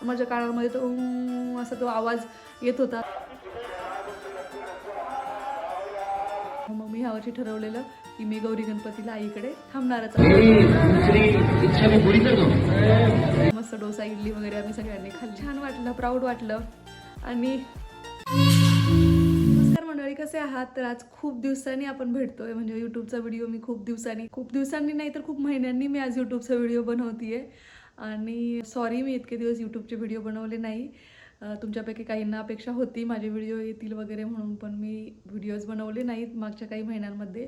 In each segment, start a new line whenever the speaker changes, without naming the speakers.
माझ्या कानामध्ये तो असा तो आवाज येत होता. मग मी ह्यावर्षी ठरवलेलं की मी गौरी गणपतीला आईकडे थांबणारच. मस्त डोसा इडली वगैरे आम्ही सगळ्यांनी खाल्ली. छान वाटलं, प्राऊड वाटलं. आणि नमस्कार मंडळी, कसे आहात? तर आज खूप दिवसांनी आपण भेटतोय. म्हणजे यूट्यूबचा व्हिडिओ मी खूप दिवसांनी नाही तर खूप महिन्यांनी मी आज यूट्यूबचा व्हिडिओ बनवतीये. आणि सॉरी मी इतके दिवस यूट्यूबचे व्हिडिओ बनवले नाही. तुमच्यापैकी काहींना अपेक्षा होती माझे व्हिडिओ येतील वगैरे म्हणून, पण मी व्हिडिओज बनवले नाहीत मागच्या काही महिन्यांमध्ये.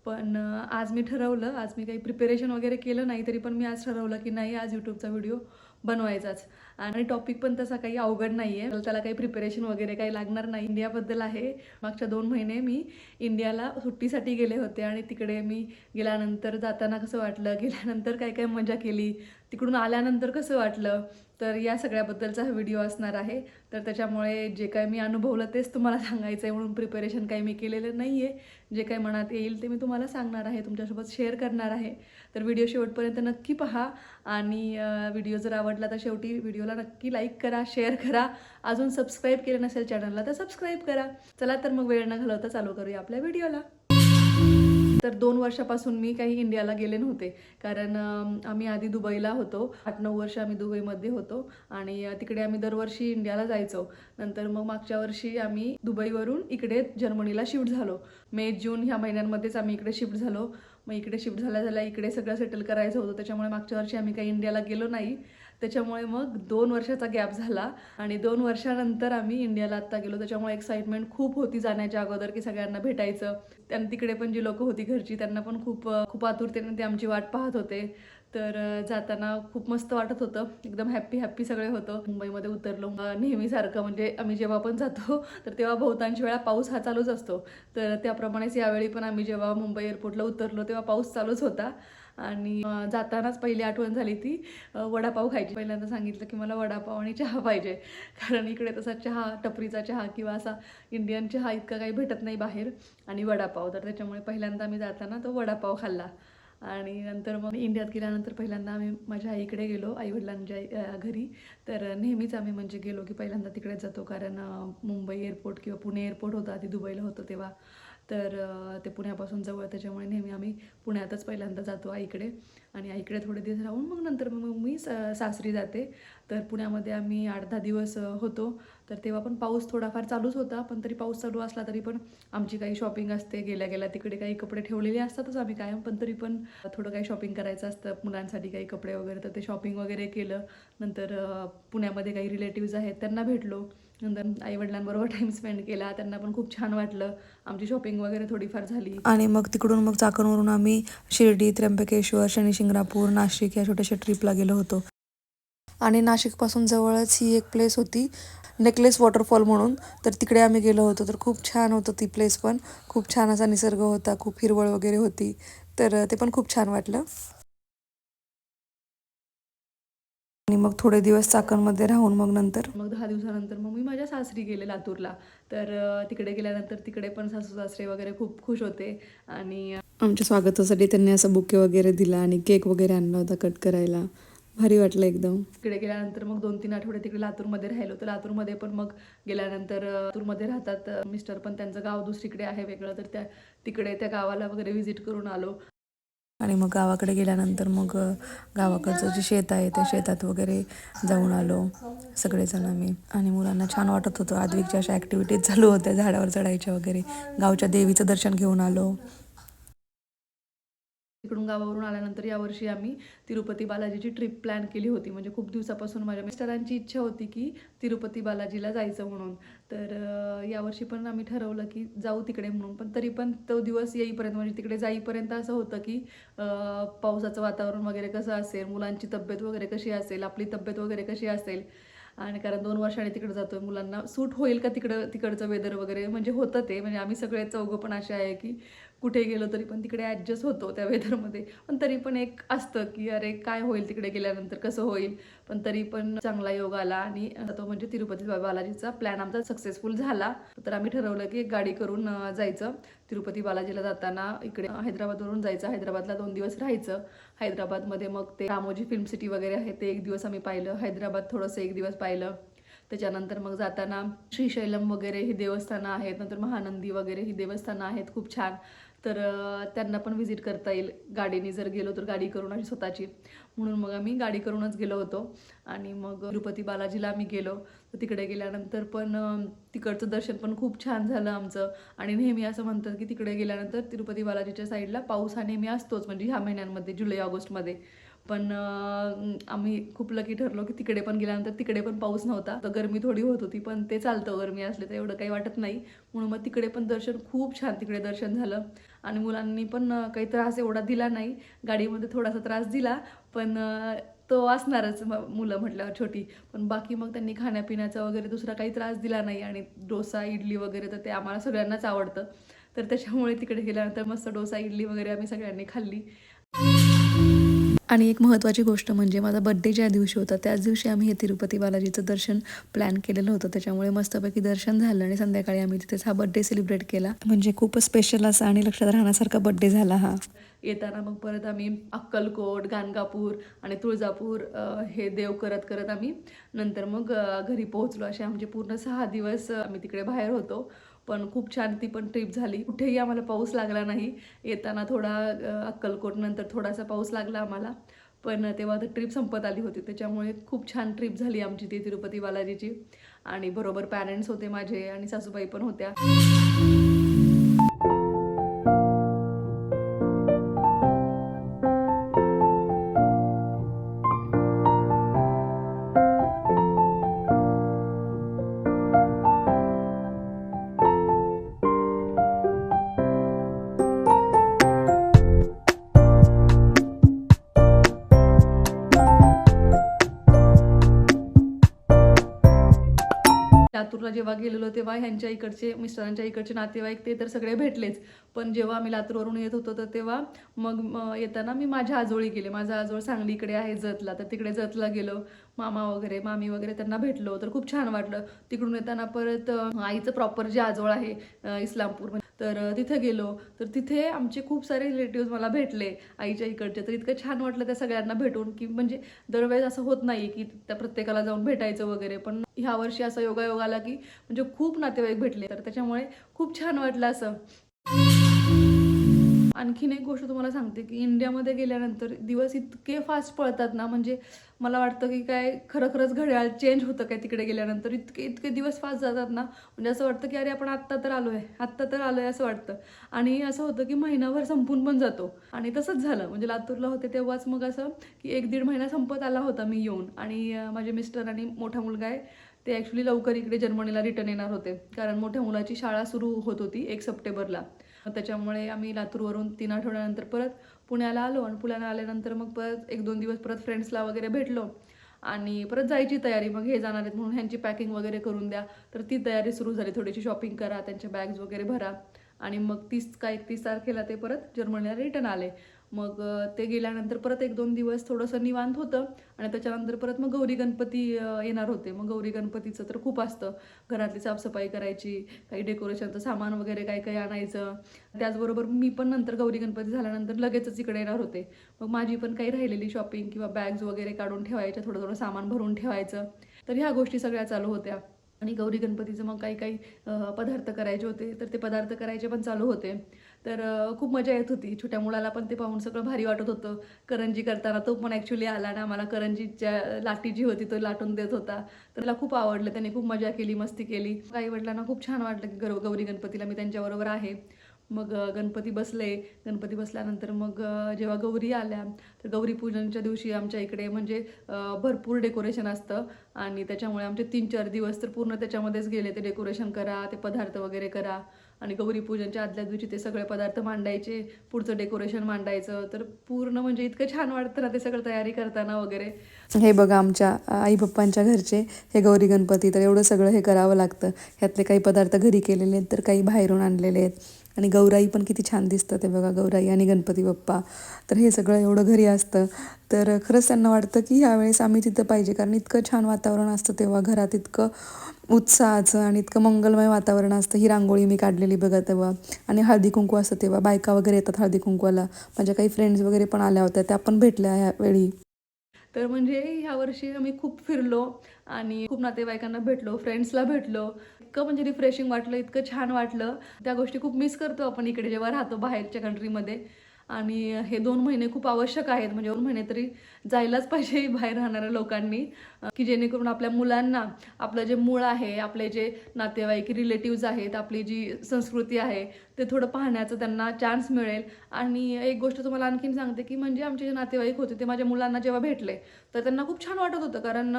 पण आज मी ठरवलं, आज मी काही प्रिपरेशन वगैरे केलं नाही तरी पण मी आज ठरवलं की नाही, आज यूट्यूबचा व्हिडिओ बनवायचाच. आणि टॉपिक पण तसा काही अवघड नाही आहे, त्याला काही प्रिपरेशन वगैरे काही लागणार नाही. इंडियाबद्दल आहे. मागच्या 2 महिने मी इंडियाला सुट्टीसाठी गेले होते आणि तिकडे मी गेल्यानंतर जाताना कसं वाटलं, गेल्यानंतर काय काय मजा केली, तिकडून आल्यानंतर कसं वाटलं, तर या सगळ्याबद्दलचा हा व्हिडिओ असणार आहे. तर त्याच्यामुळे जे काय मी अनुभवलं तेच तुम्हाला सांगायचं आहे, म्हणून प्रिपरेशन काही मी केलेलं नाही आहे. जे काही मनात येईल ते मी तुम्हाला सांगणार आहे, तुमच्यासोबत शेअर करणार आहे. तर व्हिडिओ शेवटपर्यंत नक्की पहा. आणि व्हिडिओ जर आवडला तर शेवटी व्हिडिओला नक्की लाईक करा, शेअर करा. अजून सबस्क्राईब केलं नसेल चॅनलला तर सबस्क्राईब करा. चला तर मग वेळ न घालवता चालू करूया आपल्या व्हिडिओला. तर 2 वर्षापासून मी काही इंडियाला गेले नव्हते, कारण आम्ही आधी दुबईला होतो. 8-9 वर्ष आम्ही दुबईमध्ये होतो आणि तिकडे आम्ही दरवर्षी इंडियाला जायचो. नंतर मग मागच्या वर्षी आम्ही दुबईवरून इकडे जर्मनीला शिफ्ट झालो. मे जून ह्या महिन्यांमध्येच आम्ही इकडे शिफ्ट झालो. मग इकडे शिफ्ट झाल्या इकडे सगळं सेटल करायचं होतं, त्याच्यामुळे मागच्या वर्षी आम्ही काही इंडियाला गेलो नाही. त्याच्यामुळे मग 2 वर्षाचा गॅप झाला आणि 2 वर्षानंतर आम्ही इंडियाला आत्ता गेलो. त्याच्यामुळे एक्साइटमेंट खूप होती जाण्याच्या अगोदर की सगळ्यांना भेटायचं. आणि तिकडे पण जी लोकं होती घरची त्यांना पण खूप आतुरतेने ते आमची वाट पाहत होते. तर जाताना खूप मस्त वाटत होतं, एकदम हॅप्पी सगळे होतं. मुंबईमध्ये उतरलो. नेहमीसारखं म्हणजे आम्ही जेव्हा पण जातो तर तेव्हा बहुतांश वेळा पाऊस हा चालूच असतो. तर त्याप्रमाणेच यावेळी पण आम्ही जेव्हा मुंबई एअरपोर्टला उतरलो तेव्हा पाऊस चालूच होता. आणि जातानाच पहिली आठवण झाली ती वडापाव खायची. पहिल्यांदा सांगितलं की मला वडापाव आणि चहा पाहिजे, कारण इकडे तसा चहा, टपरीचा चहा किंवा असा इंडियन चहा इतका काही भेटत नाही बाहेर. आणि वडापाव, तर त्याच्यामुळे पहिल्यांदा मी जाताना तो वडापाव खाल्ला. आणि नंतर मग इंडियात गेल्यानंतर पहिल्यांदा आम्ही माझ्या आईकडे गेलो, आईवडिलांच्या घरी. तर नेहमीच आम्ही म्हणजे गेलो की पहिल्यांदा तिकडेच जातो, कारण मुंबई एअरपोर्ट किंवा पुणे एअरपोर्ट होतं आधी, दुबईला होतं तेव्हा. तर ते पुण्यापासून जवळ, त्याच्यामुळे नेहमी आम्ही पुण्यातच पहिल्यांदा जातो आईकडे. आणि आईकडे थोडे दिवस राहून मग नंतर मग मी सासरी जाते. तर पुण्यामध्ये आम्ही 8-10 दिवस होतो. तर तेव्हा पण पाऊस थोडाफार चालूच होता, पण तरी पाऊस चालू असला तरी पण आमची काही शॉपिंग असते. गेल्या तिकडे काही कपडे ठेवलेले असतातच आम्ही कायम, पण तरी पण थोडं काही शॉपिंग करायचं असतं मुलांसाठी, काही कपडे वगैरे. तर ते शॉपिंग वगैरे केलं. नंतर पुण्यामध्ये काही रिलेटिव्ज आहेत त्यांना भेटलो. नंतर आईवडिलांबरोबर टाईम स्पेंड केला, त्यांना पण खूप छान वाटलं. आमची शॉपिंग वगैरे थोडीफार झाली. आणि मग तिकडून मग चाकणवरून आम्ही शिर्डी, त्र्यंबकेश्वर, शनी शिंगणापूर, नाशिक या छोट्याशा ट्रिपला गेलो होतो. आणि नाशिकपासून जवळच ही एक प्लेस होती, नेकलेस वॉटरफॉल म्हणून. तर तिकडे आम्ही गेलो होतो. तर खूप छान होतं ती प्लेस पण. खूप छान असा निसर्ग होता, खूप हिरवळ वगैरे होती. तर ते पण खूप छान वाटलं. आणि मग थोडे दिवस चाकणमध्ये राहून मग 10 दिवसानंतर मग मी माझ्या सासरी गेले, लातूरला. तर तिकडे गेल्यानंतर तिकडे पण सासू सासरे वगैरे खूप खुश होते. आणि आमच्या स्वागतासाठी त्यांनी असं बुके वगैरे दिला आणि केक वगैरे आणला होता कट करायला. भारी वाटलं एकदम. तिकडे गेल्यानंतर मग 2-3 आठवडे तिकडे लातूरमध्ये राहिलो. तर लातूरमध्ये पण मग गेल्यानंतर लातूरमध्ये राहतात मिस्टर, पण त्यांचं गाव दुसरीकडे आहे वेगळं. तर तिकडे त्या गावाला वगैरे व्हिजिट करून आलो. आणि मग गावाकडे गेल्यानंतर मग गावाकडचं जे शेत आहे त्या शेतात वगैरे जाऊन आलो सगळेजण आम्ही. आणि मुलांना छान वाटत होतं. आद्विकच्या अशा ॲक्टिव्हिटीज चालू होत्या, झाडावर चढायच्या वगैरे. गावच्या देवीचं दर्शन घेऊन आलो. तिकडून गावावरून आल्यानंतर यावर्षी आम्ही तिरुपती बालाजीची ट्रिप प्लॅन केली होती. म्हणजे खूप दिवसापासून माझ्या मिस्टरांची इच्छा होती की तिरुपती बालाजीला जायचं म्हणून. तर यावर्षी पण आम्ही ठरवलं की जाऊ तिकडे म्हणून. पण तरी पण तो दिवस येईपर्यंत, म्हणजे तिकडे जाईपर्यंत असं होतं की पावसाचं वातावरण वगैरे कसं असेल, मुलांची तब्येत वगैरे कशी असेल, आपली तब्येत वगैरे कशी असेल. आणि कारण 2 वर्षांनी तिकडे जातोय, मुलांना सूट होईल का तिकडचं वेदर वगैरे, म्हणजे होतं ते. म्हणजे आम्ही सगळे चौघं पण असे आहे की कुठे गेलो तरी पण तिकडे ॲडजस्ट होतो त्या वेदरमध्ये. पण तरी पण एक असतं की अरे काय होईल तिकडे गेल्यानंतर, कसं होईल. पण तरी पण चांगला योग आला आणि तो म्हणजे तिरुपती बालाजीचा प्लॅन आमचा सक्सेसफुल झाला. तर आम्ही ठरवलं की एक गाडी करून जायचं तिरुपती बालाजीला. जाताना इकडे हैदराबादवरून जायचं, हैदराबादला 2 दिवस राहायचं. हैदराबादमध्ये मग ते रामोजी फिल्म सिटी वगैरे आहे ते 1 दिवस आम्ही पाहिलं. हैदराबाद थोडंसं 1 दिवस पाहिलं. त्याच्यानंतर मग जाताना श्रीशैलम वगैरे ही देवस्थानं आहेत, नंतर महानंदी वगैरे ही देवस्थानं आहेत खूप छान. तर त्यांना पण व्हिजिट करता येईल गाडीने जर गेलो तर, गाडी करून अशी स्वतःची. म्हणून मग आम्ही गाडी करूनच गेलो होतो. आणि मग तिरुपती बालाजीला आम्ही गेलो. तर तिकडे गेल्यानंतर पण तिकडचं दर्शन पण खूप छान झालं आमचं. आणि नेहमी असं म्हणतात की तिकडे गेल्यानंतर तिरुपती बालाजीच्या साईडला पाऊस हा नेहमी असतोच, म्हणजे ह्या महिन्यांमध्ये जुलै ऑगस्टमध्ये. पण आम्ही खूप लकी ठरलो की तिकडे पण गेल्यानंतर तिकडे पण पाऊस नव्हता. तर गरमी थोडी होत होती, पण ते चालतं, गरमी असले तर एवढं काही वाटत नाही. म्हणून मग तिकडे पण दर्शन खूप छान तिकडे दर्शन झालं. आणि मुलांनी पण काही त्रास एवढा दिला नाही. गाडीमध्ये थोडासा त्रास दिला, पण तो असणारच मुलं म्हटल्यावर छोटी. पण बाकी मग त्यांनी खाण्यापिण्याचा वगैरे दुसरा काही त्रास दिला नाही. आणि डोसा इडली वगैरे तर ते आम्हाला सगळ्यांनाच आवडतं. तर त्याच्यामुळे तिकडे गेल्यानंतर मस्त डोसा इडली वगैरे आम्ही सगळ्यांनी खाल्ली. आणि एक महत्त्वाची गोष्ट म्हणजे माझा बड्डे ज्या दिवशी होता त्याच दिवशी आम्ही हे तिरुपती बालाजीचं दर्शन प्लॅन केलेलं होतं. त्याच्यामुळे मस्तपैकी दर्शन झालं आणि संध्याकाळी आम्ही तिथेच हा बड्डे सेलिब्रेट केला. म्हणजे खूप स्पेशल असा आणि लक्षात राहण्यासारखा बड्डे झाला हा. येताना मग परत आम्ही अक्कलकोट, गाणगापूर आणि तुळजापूर हे देव करत करत आम्ही नंतर मग घरी पोहोचलो. असे आमचे पूर्ण 6 दिवस आम्ही तिकडे बाहेर होतो. पण खूप छान ती पण ट्रिप झाली. कुठेही आम्हाला पाऊस लागला नाही. येताना थोडा अक्कलकोट नंतर थोडासा पाऊस लागला आम्हाला. पण तेव्हा तर ट्रिप संपत आली होती. त्याच्यामुळे खूप छान ट्रिप झाली आमची ती तिरुपती बालाजीची. आणि बरोबर पॅरेंट्स होते माझे आणि सासूबाई पण होत्या. लातूरला जेव्हा गेलेलो तेव्हा ह्यांच्या इकडचे, मिस्टरांच्या इकडचे नातेवाईक ते तर सगळे भेटलेच. पण जेव्हा आम्ही लातूरवरून येत होतो तर तेव्हा मग येताना मी माझ्या आजोळी गेले. माझा आजोळ सांगलीकडे आहे जतला. तर तिकडे जतला गेलो. मामा वगैरे, मामी वगैरे त्यांना भेटलो. तर खूप छान वाटलं. तिकडून येताना परत आईचं प्रॉपर जे आजोळ आहे इस्लामपूर, तर तिथे गेलो. तर तिथे आमचे खूप सारे रिलेटिव्स मला भेटले आईच्या इकडचे. तर इतकं छान वाटलं त्या सगळ्यांना भेटून, की म्हणजे दरवेळेस असं होत नाही की त्या प्रत्येकाला जाऊन भेटायचं वगैरे. पण ह्या वर्षी असं योगायोग आला की म्हणजे खूप नातेवाईक भेटले. तर त्याच्यामुळे खूप छान वाटलं असं. आणखीन एक गोष्ट तुम्हाला सांगते की इंडियामध्ये गेल्यानंतर दिवस इतके फास्ट पळतात ना, म्हणजे मला वाटतं की काय खरंच घड्याळ चेंज होतं काय तिकडे गेल्यानंतर. इतके इतके दिवस फास्ट जातात ना, म्हणजे असं वाटतं की अरे आपण आत्ता तर आलोय असं वाटतं. आणि असं होतं की महिनाभर संपून पण जातो. आणि तसंच झालं. म्हणजे लातूरला होते तेव्हाच मग असं की 1-1.5 महिना संपत आला होता मी येऊन. आणि माझे मिस्टर आणि मोठा मुलगा आहे ते ॲक्च्युली लवकर इकडे जर्मनीला रिटर्न येणार होते, कारण मोठ्या मुलाची शाळा सुरू होत होती 1 सप्टेंबरला. त्याच्यामुळे आम्ही लातूरवरून 3 आठवड्यानंतर परत पुण्याला आलो. आणि पुण्याला आल्यानंतर मग परत 1-2 दिवस परत फ्रेंड्सला वगैरे भेटलो. आणि परत जायची तयारी. मग हे जाणार आहेत म्हणून ह्यांची पॅकिंग वगैरे करून द्या. तर ती तयारी सुरू झाली. थोडीशी शॉपिंग करा, त्यांच्या बॅग्स वगैरे भरा. आणि मग 30 का 31 तारखेला ते परत जर्मनीला रिटर्न आले. मग ते गेल्यानंतर परत 1-2 दिवस थोडंसं निवांत होतं. आणि त्याच्यानंतर परत मग गौरी गणपती येणार होते. मग गौरी गणपतीचं तर खूप असतं. घरातली साफसफाई करायची, काही डेकोरेशनचं सामान वगैरे काही काही आणायचं. त्याचबरोबर मी पण नंतर गौरी गणपती झाल्यानंतर लगेचच इकडे येणार होते. मग माझी पण काही राहिलेली शॉपिंग किंवा बॅग्स वगैरे काढून ठेवायच्या, थोडं सामान भरून ठेवायचं. तर ह्या गोष्टी सगळ्या चालू होत्या. आणि गौरी गणपतीचं मग काही पदार्थ करायचे होते, तर ते पदार्थ करायचे पण चालू होते. तर खूप मजा येत होती. छोट्या मुलाला पण ते पाहून सगळं भारी वाटत होतं. करंजी करताना तो पण ॲक्च्युली आला आणि आम्हाला करंजीच्या लाटी जी होती तो लाटून देत होता. तर त्याला खूप आवडलं. त्याने खूप मजा केली, मस्ती केली. आई-वडिलांना खूप छान वाटलं की गौरी गणपतीला मी त्यांच्याबरोबर आहे. मग गणपती बसले. गणपती बसल्यानंतर मग जेव्हा गौरी आल्या, तर गौरी पूजनच्या दिवशी आमच्या इकडे म्हणजे भरपूर डेकोरेशन असतं. आणि त्याच्यामुळे आमचे 3-4 दिवस तर पूर्ण त्याच्यामध्येच गेले. ते डेकोरेशन करा, ते पदार्थ वगैरे करा. आणि गौरी पूजनच्या आदल्या दिवशी ते सगळे पदार्थ मांडायचे, पुढचं डेकोरेशन मांडायचं. तर पूर्ण म्हणजे इतकं छान वाटतं ना ते सगळं तयारी करताना वगैरे. हे बघा आमच्या आई पप्पांच्या घरचे हे गौरी गणपती. तर एवढं सगळं हे करावं लागतं. ह्यातले काही पदार्थ घरी केलेले आहेत, तर काही बाहेरून आणलेले आहेत. आणि गौराई पण किती छान दिसतं ते बघा, गौराई आणि गणपती बाप्पा. तर हे सगळं एवढं घरी असतं. तर खरंच त्यांना वाटतं की ह्यावेळेस आम्ही तिथं पाहिजे, कारण इतकं छान वातावरण असतं तेव्हा घरात, इतकं उत्साहाचं आणि इतकं मंगलमय वातावरण असतं. ही रांगोळी मी काढलेली बघा तेव्हा. आणि हळदी कुंकू असतं तेव्हा, बायका वगैरे येतात हळदी कुंकवाला. माझ्या काही फ्रेंड्स वगैरे पण आल्या होत्या, त्या पण भेटल्या ह्यावेळी. तर म्हणजे ह्या वर्षी आम्ही खूप फिरलो आणि खूप नातेवाईकांना भेटलो, फ्रेंड्सला भेटलो. इतकं म्हणजे रिफ्रेशिंग वाटलं, इतकं छान वाटलं. त्या गोष्टी खूप मिस करतो आपण इकडे जेव्हा राहतो बाहेरच्या कंट्रीमध्ये. आणि हे 2 महिने खूप आवश्यक आहेत, म्हणजे 2 महिने तरी जायलाच पाहिजे बाहेर राहणाऱ्या लोकांनी, की जेणेकरून आपल्या मुलांना आपलं जे मूळ आहे, आपले जे नातेवाईक रिलेटिव्ज आहेत, आपली जी संस्कृती आहे ते थोडं पाहण्याचं त्यांना चान्स मिळेल. आणि एक गोष्ट तुम्हाला आणखीन सांगते, की म्हणजे आमचे जे नातेवाईक होते ते माझ्या मुलांना जेव्हा भेटले तर त्यांना खूप छान वाटत होतं, कारण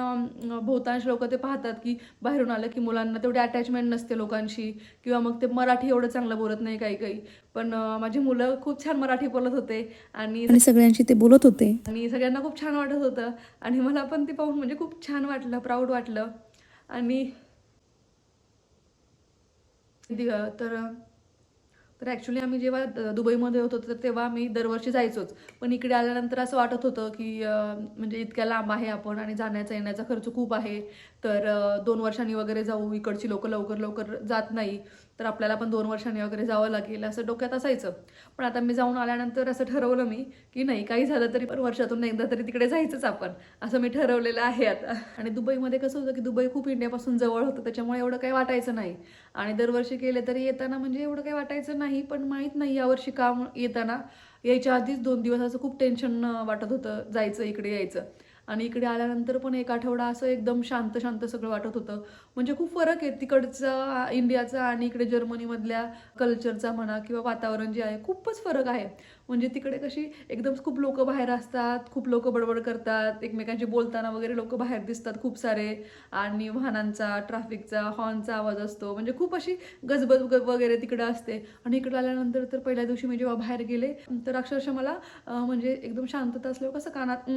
बहुतांश लोक ते पाहतात की बाहेरून आलं की मुलांना तेवढी अटॅचमेंट नसते लोकांशी, किंवा मग ते मराठी एवढं चांगलं बोलत नाही काही काही. पण माझी मुलं खूप छान मराठी बोलत होते आणि सगळ्यांशी ते बोलत होते आणि सगळ्यांना खूप छान वाटत होतं. आणि मला पण ते पाहून म्हणजे खूप छान वाटलं, प्राऊड वाटलं. आणि तर तर ॲक्च्युली आम्ही जेव्हा दुबईमध्ये होतो तर तेव्हा आम्ही दरवर्षी जायचोच. पण इकडे आल्यानंतर असं वाटत होतं की म्हणजे इतक्या लांब आहे आपण आणि जाण्याचा येण्याचा खर्च खूप आहे. तर 2 वर्षांनी वगैरे जाऊ, इकडची लोकं लवकर लवकर जात नाही, तर आपल्याला पण 2 वर्षांनी वगैरे जावं लागेल असं डोक्यात असायचं. पण आता मी जाऊन आल्यानंतर असं ठरवलं मी की नाही, काही झालं तरी पण वर्षातून एकदा तरी तिकडे जायचंच आपण, असं मी ठरवलेलं आहे आता. आणि दुबईमध्ये कसं होतं की दुबई खूप इंडियापासून जवळ होतं, त्याच्यामुळे एवढं काही वाटायचं नाही. आणि दरवर्षी गेले तरी येताना म्हणजे एवढं काही वाटायचं नाही. पण माहीत नाही यावर्षी का येताना, यायच्या आधीच 2 दिवस असं खूप टेन्शन वाटत होतं, जायचं इकडे यायचं. आणि इकडे आल्यानंतर पण 1 आठवडा असं एकदम शांत शांत सगळं वाटत होतं. म्हणजे खूप फरक आहे तिकडचा इंडियाचा आणि इकडे जर्मनीमधल्या कल्चरचा म्हणा, किंवा वातावरण जे आहे खूपच फरक आहे. म्हणजे तिकडे कशी एकदम खूप लोकं बाहेर असतात, खूप लोकं बडबड करतात, एकमेकांशी बोलताना वगैरे लोकं बाहेर दिसतात खूप सारे. आणि वाहनांचा, ट्रॅफिकचा, हॉर्नचा आवाज असतो, म्हणजे खूप अशी गजबज वगैरे तिकडं असते. आणि इकडं आल्यानंतर तर पहिल्या दिवशी मी जेव्हा बाहेर गेले तर अक्षरशः मला म्हणजे एकदम शांतता असल्यावर कसं कानात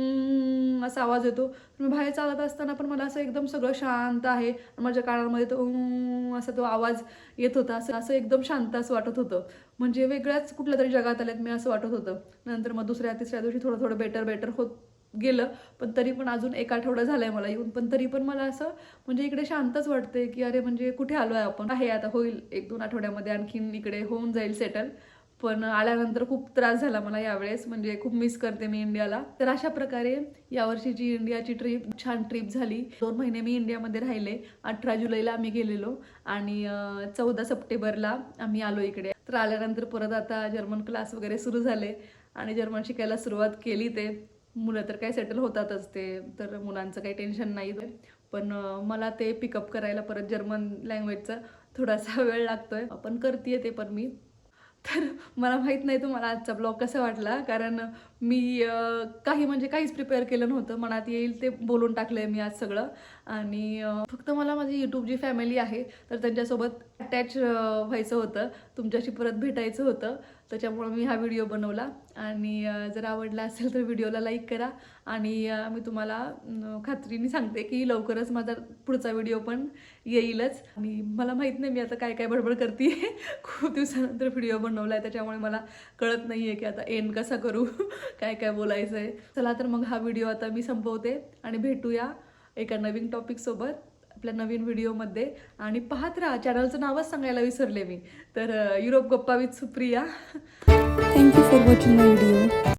असा आवाज येतो. मी बाहेर चालत असताना पण मला असं एकदम सगळं शांत आहे आणि माझ्या कानामध्ये तो असा तो आवाज येत होता. असं असं एकदम शांत असं वाटत होतं, म्हणजे वेगळ्याच कुठल्या तरी जगात आल्यात मी असं वाटत होतं. नंतर मग दुसऱ्या तिसऱ्या दिवशी थोडं थोडं बेटर बेटर होत गेलं. पण तरी पण अजून 1 आठवडा झालाय मला येऊन, पण तरी पण मला असं म्हणजे इकडे शांतच वाटते की अरे म्हणजे कुठे आलोय आपण. आहे आता होईल 1-2 आठवड्यामध्ये आणखीन इकडे होऊन जाईल सेटल. पण आल्यानंतर खूप त्रास झाला मला यावेळेस, म्हणजे खूप मिस करते मी इंडियाला. तर अशा प्रकारे यावर्षीची इंडियाची ट्रिप छान ट्रिप झाली. 2 महिने मी इंडियामध्ये राहिले. 18 जुलैला आम्ही गेलेलो आणि 14 सप्टेंबरला आम्ही आलो इकडे. तर आल्यानंतर परत आता जर्मन क्लास वगैरे सुरू झाले आणि जर्मन शिकायला सुरुवात केली. ते मुलं तर काय सेटल होतातच, ते तर मुलांचं काही टेन्शन नाही. पण मला ते पिकअप करायला परत जर्मन लँग्वेजचा थोडासा वेळ लागतोय, पण करते ते पण मी. तर मला माहीत नाही तुम्हाला आजचा ब्लॉग कसा वाटला, कारण मी काही म्हणजे काहीच प्रिपेअर केलं नव्हतं. मनात येईल ते बोलून टाकलंय मी आज सगळं. आणि फक्त मला माझी यूट्यूब जी फॅमिली आहे तर त्यांच्यासोबत अटॅच व्हायचं होतं, तुमच्याशी परत भेटायचं होतं. त्याच्यामुळं मी हा व्हिडिओ बनवला. आणि जर आवडला असेल तर व्हिडिओला लाईक करा. आणि मी तुम्हाला खात्रीने सांगते की लवकरच माझा पुढचा व्हिडिओ पण येईलच. आणि मला माहीत नाही मी आता काय काय बडबड करते खूप दिवसानंतर व्हिडिओ बनवला आहे, त्याच्यामुळे मला कळत नाही आहे की आता एंड कसा करू काय काय बोलायचं आहे. चला तर मग हा व्हिडिओ आता मी संपवते आणि भेटूया एका नवीन टॉपिकसोबत आपल्या नवीन व्हिडिओमध्ये. आणि पाहत राहा, चॅनलचं नावच सांगायला विसरले मी, तर युरोप गप्पा with Supriya. Thank you for watching my video.